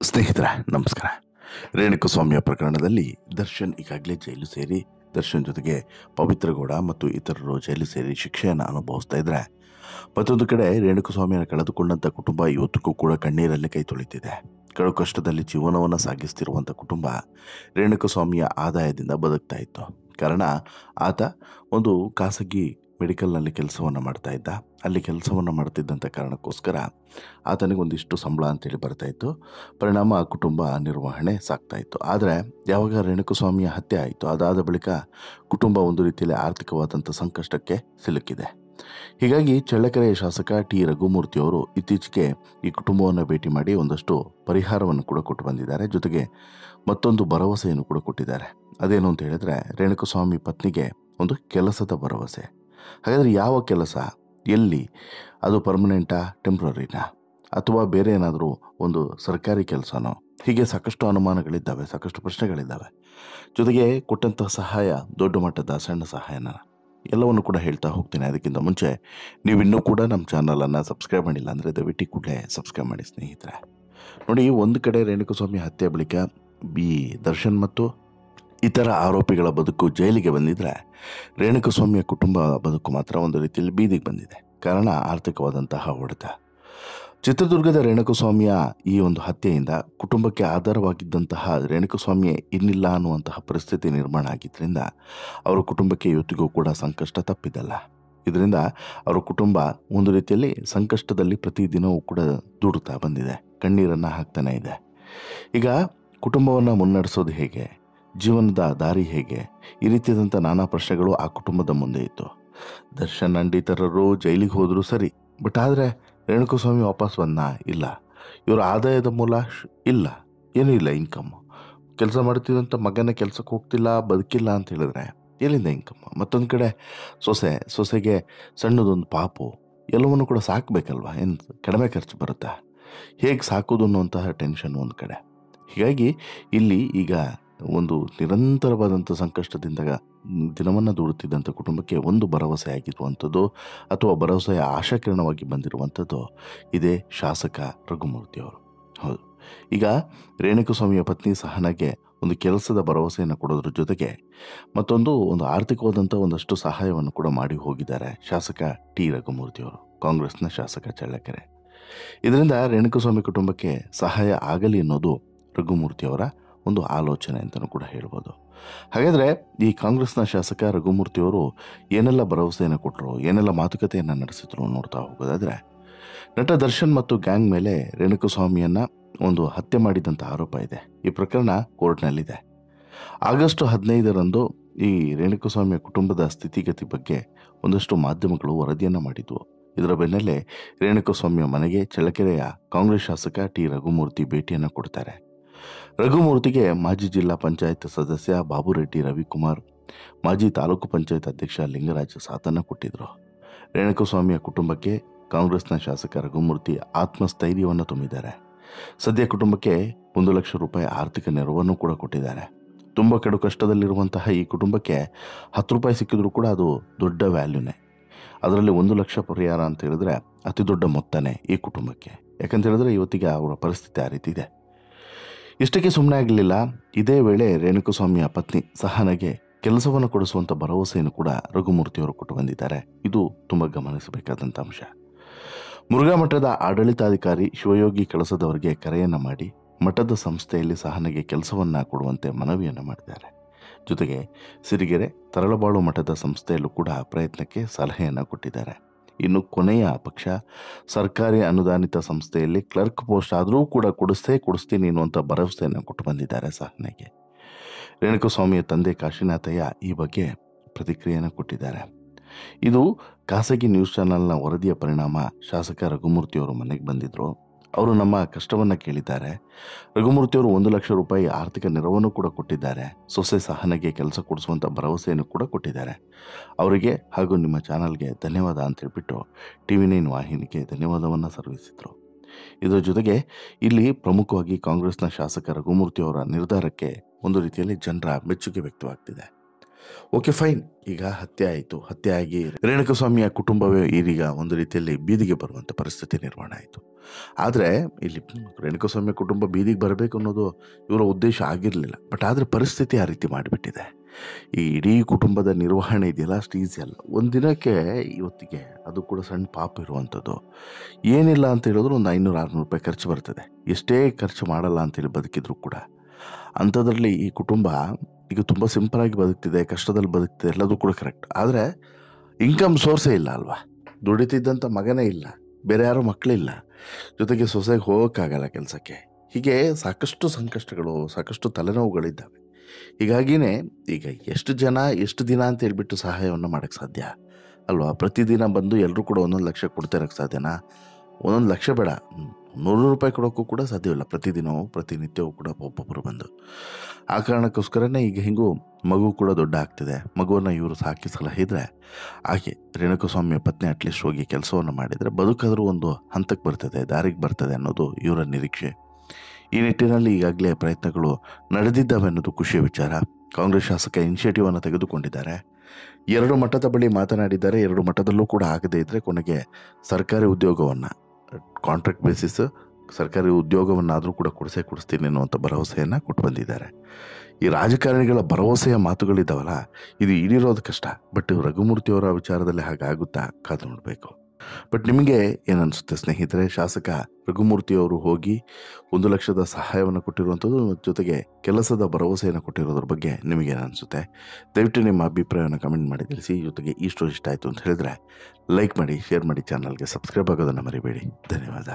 ಸ್ನೇಹಿತರೆ ನಮಸ್ಕಾರ. ರೇಣುಕಸ್ವಾಮಿಯ ಪ್ರಕರಣದಲ್ಲಿ ದರ್ಶನ್ ಈಗಾಗಲೇ ಜೈಲು ಸೇರಿ ದರ್ಶನ್ ಜೊತೆಗೆ ಪವಿತ್ರ ಗೌಡ ಮತ್ತು ಇತರರು ಜೈಲು ಸೇರಿ ಶಿಕ್ಷೆಯನ್ನು ಅನುಭವಿಸ್ತಾ ಇದ್ರೆ, ಮತ್ತೊಂದು ಕಡೆ ರೇಣುಕಸ್ವಾಮಿಯನ್ನು ಕಳೆದುಕೊಂಡಂಥ ಕುಟುಂಬ ಇವತ್ತಿಗೂ ಕೂಡ ಕಣ್ಣೀರಲ್ಲೇ ಕೈ ತೊಳಿತಿದೆ. ಕಡು ಕಷ್ಟದಲ್ಲಿ ಜೀವನವನ್ನು ಸಾಗಿಸ್ತಿರುವಂಥ ಕುಟುಂಬ ರೇಣುಕಸ್ವಾಮಿಯ ಆದಾಯದಿಂದ ಬದುಕ್ತಾ ಇತ್ತು. ಕಾರಣ ಆತ ಒಂದು ಖಾಸಗಿ ಮೆಡಿಕಲ್ನಲ್ಲಿ ಕೆಲಸವನ್ನು ಮಾಡ್ತಾ ಇದ್ದ. ಅಲ್ಲಿ ಕೆಲಸವನ್ನು ಮಾಡ್ತಿದ್ದಂಥ ಕಾರಣಕ್ಕೋಸ್ಕರ ಆತನಿಗೆ ಒಂದಿಷ್ಟು ಸಂಬಳ ಅಂತೇಳಿ ಬರ್ತಾ ಇತ್ತು. ಪರಿಣಾಮ ಆ ಕುಟುಂಬ ನಿರ್ವಹಣೆ ಸಾಗ್ತಾ ಇತ್ತು. ಆದರೆ ಯಾವಾಗ ರೇಣುಕಸ್ವಾಮಿಯ ಹತ್ಯೆ ಆಯಿತು, ಅದಾದ ಬಳಿಕ ಕುಟುಂಬ ಒಂದು ರೀತಿಯಲ್ಲಿ ಆರ್ಥಿಕವಾದಂಥ ಸಂಕಷ್ಟಕ್ಕೆ ಸಿಲುಕಿದೆ. ಹೀಗಾಗಿ ಚಳ್ಳಕೆರೆಯ ಶಾಸಕ ಟಿ ರಘುಮೂರ್ತಿಯವರು ಇತ್ತೀಚೆಗೆ ಈ ಕುಟುಂಬವನ್ನು ಭೇಟಿ ಮಾಡಿ ಒಂದಷ್ಟು ಪರಿಹಾರವನ್ನು ಕೂಡ ಕೊಟ್ಟು ಬಂದಿದ್ದಾರೆ. ಜೊತೆಗೆ ಮತ್ತೊಂದು ಭರವಸೆಯನ್ನು ಕೂಡ ಕೊಟ್ಟಿದ್ದಾರೆ. ಅದೇನು ಅಂತ ಹೇಳಿದ್ರೆ, ರೇಣುಕಸ್ವಾಮಿ ಪತ್ನಿಗೆ ಒಂದು ಕೆಲಸದ ಭರವಸೆ. ಹಾಗಾದರೆ ಯಾವ ಕೆಲಸ, ಎಲ್ಲಿ, ಅದು ಪರ್ಮನೆಂಟಾ, ಟೆಂಪ್ರರಿನಾ, ಅಥವಾ ಬೇರೆ ಏನಾದರೂ ಒಂದು ಸರ್ಕಾರಿ ಕೆಲಸನೋ? ಹೀಗೆ ಸಾಕಷ್ಟು ಅನುಮಾನಗಳಿದ್ದಾವೆ, ಸಾಕಷ್ಟು ಪ್ರಶ್ನೆಗಳಿದ್ದಾವೆ. ಜೊತೆಗೆ ಕೊಟ್ಟಂತಹ ಸಹಾಯ ದೊಡ್ಡ ಮಟ್ಟದ ಸಣ್ಣ ಸಹಾಯನ ಎಲ್ಲವನ್ನು ಕೂಡ ಹೇಳ್ತಾ ಹೋಗ್ತೀನಿ. ಅದಕ್ಕಿಂತ ಮುಂಚೆ ನೀವಿನ್ನೂ ಕೂಡ ನಮ್ಮ ಚಾನಲನ್ನು ಸಬ್ಸ್ಕ್ರೈಬ್ ಮಾಡಿಲ್ಲ ಅಂದರೆ ದಯವಿಟ್ಟು ಕೂಡಲೇ ಸಬ್ಸ್ಕ್ರೈಬ್ ಮಾಡಿ ಸ್ನೇಹಿತರೆ. ನೋಡಿ, ಒಂದು ಕಡೆ ರೇಣುಕಸ್ವಾಮಿ ಹತ್ಯೆ ಬಳಿಕ ದರ್ಶನ್ ಮತ್ತು ಇತರ ಆರೋಪಿಗಳ ಬದುಕು ಜೈಲಿಗೆ ಬಂದಿದ್ರೆ, ರೇಣುಕಸ್ವಾಮಿಯ ಕುಟುಂಬ ಬದುಕು ಮಾತ್ರ ಒಂದು ರೀತಿಯಲ್ಲಿ ಬೀದಿಗೆ ಬಂದಿದೆ. ಕಾರಣ ಆರ್ಥಿಕವಾದಂತಹ ಹೊಡೆತ. ಚಿತ್ರದುರ್ಗದ ರೇಣುಕಸ್ವಾಮಿಯ ಈ ಒಂದು ಹತ್ಯೆಯಿಂದ ಕುಟುಂಬಕ್ಕೆ ಆಧಾರವಾಗಿದ್ದಂತಹ ರೇಣುಕಸ್ವಾಮಿಯೇ ಇನ್ನಿಲ್ಲ ಅನ್ನುವಂತಹ ಪರಿಸ್ಥಿತಿ ನಿರ್ಮಾಣ ಆಗಿದ್ದರಿಂದ ಅವರ ಕುಟುಂಬಕ್ಕೆ ಇವತ್ತಿಗೂ ಕೂಡ ಸಂಕಷ್ಟ ತಪ್ಪಿದಲ್ಲ. ಇದರಿಂದ ಅವರ ಕುಟುಂಬ ಒಂದು ರೀತಿಯಲ್ಲಿ ಸಂಕಷ್ಟದಲ್ಲಿ ಪ್ರತಿದಿನವೂ ಕೂಡ ದೂಡುತ್ತಾ ಬಂದಿದೆ, ಕಣ್ಣೀರನ್ನು ಹಾಕ್ತಾನೆ ಇದೆ. ಈಗ ಕುಟುಂಬವನ್ನು ಮುನ್ನಡೆಸೋದು ಹೇಗೆ, ಜೀವನದ ದಾರಿ ಹೇಗೆ, ಈ ರೀತಿಯಾದಂಥ ನಾನಾ ಪ್ರಶ್ನೆಗಳು ಆ ಕುಟುಂಬದ ಮುಂದೆ ಇತ್ತು. ದರ್ಶನ್ ಅಂಡ್ ಇತರರು ಜೈಲಿಗೆ ಹೋದರೂ ಸರಿ, ಬಟ್ ಆದರೆ ರೇಣುಕಸ್ವಾಮಿ ವಾಪಸ್ ಬಂದ ಇಲ್ಲ. ಇವರ ಆದಾಯದ ಮೂಲ ಇಲ್ಲ, ಏನೂ ಇಲ್ಲ. ಇನ್ಕಮ್, ಕೆಲಸ ಮಾಡ್ತಿದ್ದಂಥ ಮಗನ ಕೆಲಸಕ್ಕೆ ಹೋಗ್ತಿಲ್ಲ, ಬದುಕಿಲ್ಲ ಅಂತ ಹೇಳಿದ್ರೆ ಎಲ್ಲಿಂದ ಇನ್ಕಮ್? ಮತ್ತೊಂದು ಕಡೆ ಸೊಸೆಗೆ ಸಣ್ಣದೊಂದು ಪಾಪು, ಎಲ್ಲವನ್ನು ಕೂಡ ಸಾಕಬೇಕಲ್ವ? ಏನು ಕಡಿಮೆ ಖರ್ಚು ಬರುತ್ತಾ? ಹೇಗೆ ಸಾಕೋದು ಅನ್ನುವಂತಹ ಟೆನ್ಷನ್ ಒಂದು ಕಡೆ. ಹೀಗಾಗಿ ಇಲ್ಲಿ ಈಗ ಒಂದು ನಿರಂತರವಾದಂಥ ಸಂಕಷ್ಟದಿಂದ ದಿನವನ್ನು ದೂಡುತ್ತಿದ್ದಂಥ ಕುಟುಂಬಕ್ಕೆ ಒಂದು ಭರವಸೆ ಆಗಿರುವಂಥದ್ದು, ಅಥವಾ ಭರವಸೆಯ ಆಶಾಕಿರಣವಾಗಿ ಬಂದಿರುವಂಥದ್ದು ಇದೇ ಶಾಸಕ ರಘುಮೂರ್ತಿಯವರು. ಹೌದು, ಈಗ ರೇಣುಕಸ್ವಾಮಿಯ ಪತ್ನಿ ಸಹನಾಗೆ ಒಂದು ಕೆಲಸದ ಭರವಸೆಯನ್ನು ಕೊಡೋದ್ರ ಜೊತೆಗೆ ಮತ್ತೊಂದು ಆರ್ಥಿಕವಾದಂಥ ಒಂದಷ್ಟು ಸಹಾಯವನ್ನು ಕೂಡ ಮಾಡಿ ಹೋಗಿದ್ದಾರೆ ಶಾಸಕ ಟಿ ರಘುಮೂರ್ತಿಯವರು, ಕಾಂಗ್ರೆಸ್ನ ಶಾಸಕ ಚಳ್ಳಕೆರೆ. ಇದರಿಂದ ರೇಣುಕಸ್ವಾಮಿ ಕುಟುಂಬಕ್ಕೆ ಸಹಾಯ ಆಗಲಿ ಅನ್ನೋದು ರಘುಮೂರ್ತಿಯವರ ಒಂದು ಆಲೋಚನೆ ಅಂತಲೂ ಕೂಡ ಹೇಳ್ಬೋದು. ಹಾಗಾದರೆ ಈ ಕಾಂಗ್ರೆಸ್ನ ಶಾಸಕ ರಘುಮೂರ್ತಿಯವರು ಏನೆಲ್ಲ ಭರವಸೆಯನ್ನು ಕೊಟ್ಟರು, ಏನೆಲ್ಲ ಮಾತುಕತೆಯನ್ನು ನಡೆಸಿದ್ರು ನೋಡ್ತಾ ಹೋಗೋದಾದರೆ, ನಟ ದರ್ಶನ್ ಮತ್ತು ಗ್ಯಾಂಗ್ ಮೇಲೆ ರೇಣುಕಸ್ವಾಮಿಯನ್ನು ಒಂದು ಹತ್ಯೆ ಮಾಡಿದಂಥ ಆರೋಪ ಇದೆ. ಈ ಪ್ರಕರಣ ಕೋರ್ಟ್ನಲ್ಲಿದೆ. ಆಗಸ್ಟ್ 15ರಂದು ಈ ರೇಣುಕಸ್ವಾಮಿಯ ಕುಟುಂಬದ ಸ್ಥಿತಿಗತಿ ಬಗ್ಗೆ ಒಂದಷ್ಟು ಮಾಧ್ಯಮಗಳು ವರದಿಯನ್ನು ಮಾಡಿದ್ವು. ಇದರ ಬೆನ್ನಲ್ಲೇ ರೇಣುಕಸ್ವಾಮಿಯ ಮನೆಗೆ ಚಳ್ಳಕೆರೆಯ ಕಾಂಗ್ರೆಸ್ ಶಾಸಕ ಟಿ ರಘುಮೂರ್ತಿ ಭೇಟಿಯನ್ನು ಕೊಡ್ತಾರೆ. ರಘುಮೂರ್ತಿಗೆ ಮಾಜಿ ಜಿಲ್ಲಾ ಪಂಚಾಯತ್ ಸದಸ್ಯ ಬಾಬುರೆಡ್ಡಿ ರವಿಕುಮಾರ್, ಮಾಜಿ ತಾಲೂಕು ಪಂಚಾಯತ್ ಅಧ್ಯಕ್ಷ ಲಿಂಗರಾಜ್ ಸಾಥನ್ನು ಕೊಟ್ಟಿದ್ದರು. ರೇಣುಕಸ್ವಾಮಿಯ ಕುಟುಂಬಕ್ಕೆ ಕಾಂಗ್ರೆಸ್ನ ಶಾಸಕ ರಘುಮೂರ್ತಿ ಆತ್ಮಸ್ಥೈರ್ಯವನ್ನು ತುಂಬಿದ್ದಾರೆ. ಸದ್ಯ ಕುಟುಂಬಕ್ಕೆ 1 ಲಕ್ಷ ರೂಪಾಯಿ ಆರ್ಥಿಕ ನೆರವನ್ನು ಕೂಡ ಕೊಟ್ಟಿದ್ದಾರೆ. ತುಂಬ ಕಡು ಕಷ್ಟದಲ್ಲಿರುವಂತಹ ಈ ಕುಟುಂಬಕ್ಕೆ 10 ರೂಪಾಯಿ ಸಿಕ್ಕಿದ್ರೂ ಕೂಡ ಅದು ದೊಡ್ಡ ವ್ಯಾಲ್ಯೂನೇ. ಅದರಲ್ಲಿ 1 ಲಕ್ಷ ಪರಿಹಾರ ಅಂತ ಹೇಳಿದ್ರೆ ಅತಿ ದೊಡ್ಡ ಮೊತ್ತನೇ ಈ ಕುಟುಂಬಕ್ಕೆ. ಯಾಕಂತ ಹೇಳಿದ್ರೆ ಇವತ್ತಿಗೆ ಅವರ ಪರಿಸ್ಥಿತಿ ಆ ರೀತಿ ಇದೆ. ಇಷ್ಟಕ್ಕೆ ಸುಮ್ಮನೆ ಆಗಲಿಲ್ಲ. ಇದೇ ವೇಳೆ ರೇಣುಕಸ್ವಾಮಿಯ ಪತ್ನಿ ಸಹನಾಗೆ ಕೆಲಸವನ್ನು ಕೊಡಿಸುವಂಥ ಭರವಸೆಯನ್ನು ಕೂಡ ರಘುಮೂರ್ತಿಯವರು ಕೊಟ್ಟು ಬಂದಿದ್ದಾರೆ. ಇದು ತುಂಬ ಗಮನಿಸಬೇಕಾದಂಥ ಅಂಶ. ಮುರುಘಾ ಮಠದ ಆಡಳಿತಾಧಿಕಾರಿ ಶಿವಯೋಗಿ ಕಳಸದವರಿಗೆ ಕರೆಯನ್ನು ಮಾಡಿ ಮಠದ ಸಂಸ್ಥೆಯಲ್ಲಿ ಸಹನಾಗೆ ಕೆಲಸವನ್ನು ಕೊಡುವಂತೆ ಮನವಿಯನ್ನು ಮಾಡಿದ್ದಾರೆ. ಜೊತೆಗೆ ಸಿರಿಗೆರೆ ತರಳಬಾಳು ಮಠದ ಸಂಸ್ಥೆಯಲ್ಲೂ ಕೂಡ ಪ್ರಯತ್ನಕ್ಕೆ ಸಲಹೆಯನ್ನು ಕೊಟ್ಟಿದ್ದಾರೆ. ಇನ್ನು ಕೊನೆಯ ಪಕ್ಷ ಸರ್ಕಾರಿ ಅನುದಾನಿತ ಸಂಸ್ಥೆಯಲ್ಲಿ ಕ್ಲರ್ಕ್ ಪೋಸ್ಟ್ ಆದರೂ ಕೂಡ ಕೊಡಿಸ್ತೀನಿ ಅನ್ನುವಂಥ ಭರವಸೆಯನ್ನು ಕೊಟ್ಟು ಬಂದಿದ್ದಾರೆ ಸಹನೆಗೆ. ರೇಣುಕಸ್ವಾಮಿಯ ತಂದೆ ಕಾಶಿನಾಥಯ್ಯ ಈ ಬಗ್ಗೆ ಪ್ರತಿಕ್ರಿಯೆಯನ್ನು ಕೊಟ್ಟಿದ್ದಾರೆ. ಇದು ಖಾಸಗಿ ನ್ಯೂಸ್ ಚಾನಲ್ನ ವರದಿಯ ಪರಿಣಾಮ ಶಾಸಕ ರಘುಮೂರ್ತಿಯವರು ಮನೆಗೆ ಬಂದಿದ್ದರು. ಅವರು ನಮ್ಮ ಕಷ್ಟವನ್ನು ಕೇಳಿದ್ದಾರೆ. ರಘುಮೂರ್ತಿಯವರು 1 ಲಕ್ಷ ರೂಪಾಯಿ ಆರ್ಥಿಕ ನೆರವನ್ನು ಕೂಡ ಕೊಟ್ಟಿದ್ದಾರೆ. ಸೊಸೆ ಸಹನೆಗೆ ಕೆಲಸ ಕೊಡಿಸುವಂಥ ಭರವಸೆಯನ್ನು ಕೂಡ ಕೊಟ್ಟಿದ್ದಾರೆ. ಅವರಿಗೆ ಹಾಗೂ ನಿಮ್ಮ ಚಾನಲ್ಗೆ ಧನ್ಯವಾದ ಅಂತ ಹೇಳ್ಬಿಟ್ಟು TV9 ವಾಹಿನಿಗೆ ಧನ್ಯವಾದವನ್ನು ಸಲ್ಲಿಸಿದರು. ಇದರ ಜೊತೆಗೆ ಇಲ್ಲಿ ಪ್ರಮುಖವಾಗಿ ಕಾಂಗ್ರೆಸ್ನ ಶಾಸಕ ರಘುಮೂರ್ತಿಯವರ ನಿರ್ಧಾರಕ್ಕೆ ಒಂದು ರೀತಿಯಲ್ಲಿ ಜನರ ಮೆಚ್ಚುಗೆ ವ್ಯಕ್ತವಾಗ್ತಿದೆ. Okay fine. ಈಗ ಹತ್ಯೆ ಆಯಿತು. ಹತ್ಯೆ ಆಗಿ ರೇಣುಕಸ್ವಾಮಿಯ ಕುಟುಂಬವೇ ಇದೀಗ ಒಂದು ರೀತಿಯಲ್ಲಿ ಬೀದಿಗೆ ಬರುವಂಥ ಪರಿಸ್ಥಿತಿ ನಿರ್ಮಾಣ ಆಯಿತು. ಆದರೆ ಇಲ್ಲಿ ರೇಣುಕಸ್ವಾಮಿಯ ಕುಟುಂಬ ಬೀದಿಗೆ ಬರಬೇಕು ಅನ್ನೋದು ಇವರ ಉದ್ದೇಶ ಆಗಿರಲಿಲ್ಲ. ಬಟ್ ಆದರೆ ಪರಿಸ್ಥಿತಿ ಆ ರೀತಿ ಮಾಡಿಬಿಟ್ಟಿದೆ. ಈ ಇಡೀ ಕುಟುಂಬದ ನಿರ್ವಹಣೆ ಇದೆಯಲ್ಲ, ಅಷ್ಟು ಈಸಿ ಅಲ್ಲ. ಒಂದು ದಿನಕ್ಕೆ ಇವತ್ತಿಗೆ ಅದು ಕೂಡ ಸಣ್ಣ ಪಾಪ ಇರುವಂಥದ್ದು. ಏನಿಲ್ಲ ಅಂತ ಹೇಳಿದ್ರು ಒಂದು 500-600 ರೂಪಾಯಿ ಖರ್ಚು ಬರ್ತದೆ. ಎಷ್ಟೇ ಖರ್ಚು ಮಾಡಲ್ಲ ಅಂತೇಳಿ ಬದುಕಿದ್ರು ಕೂಡ. ಅಂಥದ್ರಲ್ಲಿ ಈ ಕುಟುಂಬ ಈಗ ತುಂಬ ಸಿಂಪಲಾಗಿ ಬದುಕ್ತಿದೆ, ಕಷ್ಟದಲ್ಲಿ ಬದುಕ್ತಿದೆ, ಎಲ್ಲದೂ ಕೂಡ ಕರೆಕ್ಟ್. ಆದರೆ ಇನ್ಕಮ್ ಸೋರ್ಸೇ ಇಲ್ಲ ಅಲ್ವಾ. ದುಡಿತಿದ್ದಂಥ ಮಗನೇ ಇಲ್ಲ, ಬೇರೆ ಯಾರೂ ಮಕ್ಕಳಿಲ್ಲ, ಜೊತೆಗೆ ಸೊಸೆಗೆ ಹೋಗೋಕ್ಕಾಗಲ್ಲ ಕೆಲಸಕ್ಕೆ. ಹೀಗೆ ಸಾಕಷ್ಟು ಸಂಕಷ್ಟಗಳು, ಸಾಕಷ್ಟು ತಲೆನೋವುಗಳಿದ್ದಾವೆ. ಹೀಗಾಗಿನೇ ಈಗ ಎಷ್ಟು ದಿನ ಅಂತ ಹೇಳ್ಬಿಟ್ಟು ಸಹಾಯವನ್ನು ಮಾಡೋಕ್ಕೆ ಸಾಧ್ಯ ಅಲ್ವಾ. ಪ್ರತಿದಿನ ಬಂದು ಎಲ್ಲರೂ ಕೂಡ 1 ಲಕ್ಷ ಕೊಡ್ತಾ ಇರೋಕ್ಕೆ ಸಾಧ್ಯನಾ? 1 ಲಕ್ಷ ಬೇಡ, 100 ರೂಪಾಯಿ ಕೊಡೋಕ್ಕೂ ಕೂಡ ಸಾಧ್ಯವಿಲ್ಲ. ಪ್ರತಿನಿತ್ಯವೂ ಕೂಡ ಒಬ್ಬೊಬ್ಬರು ಬಂದು. ಆ ಕಾರಣಕ್ಕೋಸ್ಕರನೇ ಈಗ ಹಿಂಗೂ ಮಗು ಕೂಡ ದೊಡ್ಡ ಆಗ್ತಿದೆ. ಮಗುವನ್ನು ಇವರು ಸಾಕಿ ಸಲಹಿದ್ರೆ ಹಾಗೆ ರೇಣುಕಸ್ವಾಮಿಯ ಪತ್ನಿ ಅಟ್ಲೀಸ್ಟ್ ಹೋಗಿ ಕೆಲಸವನ್ನು ಮಾಡಿದರೆ ಬದುಕಾದರೂ ಒಂದು ಹಂತಕ್ಕೆ ಬರ್ತದೆ, ದಾರಿಗೆ ಬರ್ತದೆ ಅನ್ನೋದು ಇವರ ನಿರೀಕ್ಷೆ. ಈ ನಿಟ್ಟಿನಲ್ಲಿ ಈಗಾಗಲೇ ಪ್ರಯತ್ನಗಳು ನಡೆದಿದ್ದಾವೆ ಅನ್ನೋದು ಖುಷಿಯ ವಿಚಾರ. ಕಾಂಗ್ರೆಸ್ ಶಾಸಕ ಇನಿಷಿಯೇಟಿವನ್ನು ತೆಗೆದುಕೊಂಡಿದ್ದಾರೆ. 2 ಮಠದ ಬಳಿ ಮಾತನಾಡಿದ್ದಾರೆ. 2 ಮಠದಲ್ಲೂ ಕೂಡ ಆಗದೇ ಇದ್ದರೆ ಕೊನೆಗೆ ಸರ್ಕಾರಿ ಉದ್ಯೋಗವನ್ನು, ಕಾಂಟ್ರಾಕ್ಟ್ ಬೇಸಿಸ್ ಸರ್ಕಾರಿ ಉದ್ಯೋಗವನ್ನಾದರೂ ಕೂಡ ಕೊಡಿಸ್ತೀನಿ ಅನ್ನುವಂಥ ಭರವಸೆಯನ್ನು ಕೊಟ್ಟು ಬಂದಿದ್ದಾರೆ. ಈ ರಾಜಕಾರಣಿಗಳ ಭರವಸೆಯ ಮಾತುಗಳಿದ್ದಾವಲ್ಲ, ಇದು ಈಡೇರೋದು ಕಷ್ಟ. ಬಟ್ ರಘುಮೂರ್ತಿಯವರ ವಿಚಾರದಲ್ಲಿ ಹಾಗಾಗುತ್ತಾ ಕಾದು ನೋಡಬೇಕು. ಬಟ್ ನಿಮಗೆ ಏನನ್ಸುತ್ತೆ ಸ್ನೇಹಿತರೆ? ಶಾಸಕ ರಘುಮೂರ್ತಿಯವರು ಹೋಗಿ 1 ಲಕ್ಷದ ಸಹಾಯವನ್ನು ಕೊಟ್ಟಿರುವಂಥದ್ದು, ಜೊತೆಗೆ ಕೆಲಸದ ಭರವಸೆಯನ್ನು ಕೊಟ್ಟಿರೋದ್ರ ಬಗ್ಗೆ ನಿಮಗೇನು ಅನಿಸುತ್ತೆ? ದಯವಿಟ್ಟು ನಿಮ್ಮ ಅಭಿಪ್ರಾಯವನ್ನು ಕಮೆಂಟ್ ಮಾಡಿ ತಿಳಿಸಿ. ಜೊತೆಗೆ ಈ ಸ್ಟೋರಿ ಇಷ್ಟ ಆಯಿತು ಅಂತ ಹೇಳಿದ್ರೆ ಲೈಕ್ ಮಾಡಿ, ಶೇರ್ ಮಾಡಿ, ಚಾನಲ್ಗೆ ಸಬ್ಸ್ಕ್ರೈಬ್ ಆಗೋದನ್ನು ಮರಿಬೇಡಿ. ಧನ್ಯವಾದ.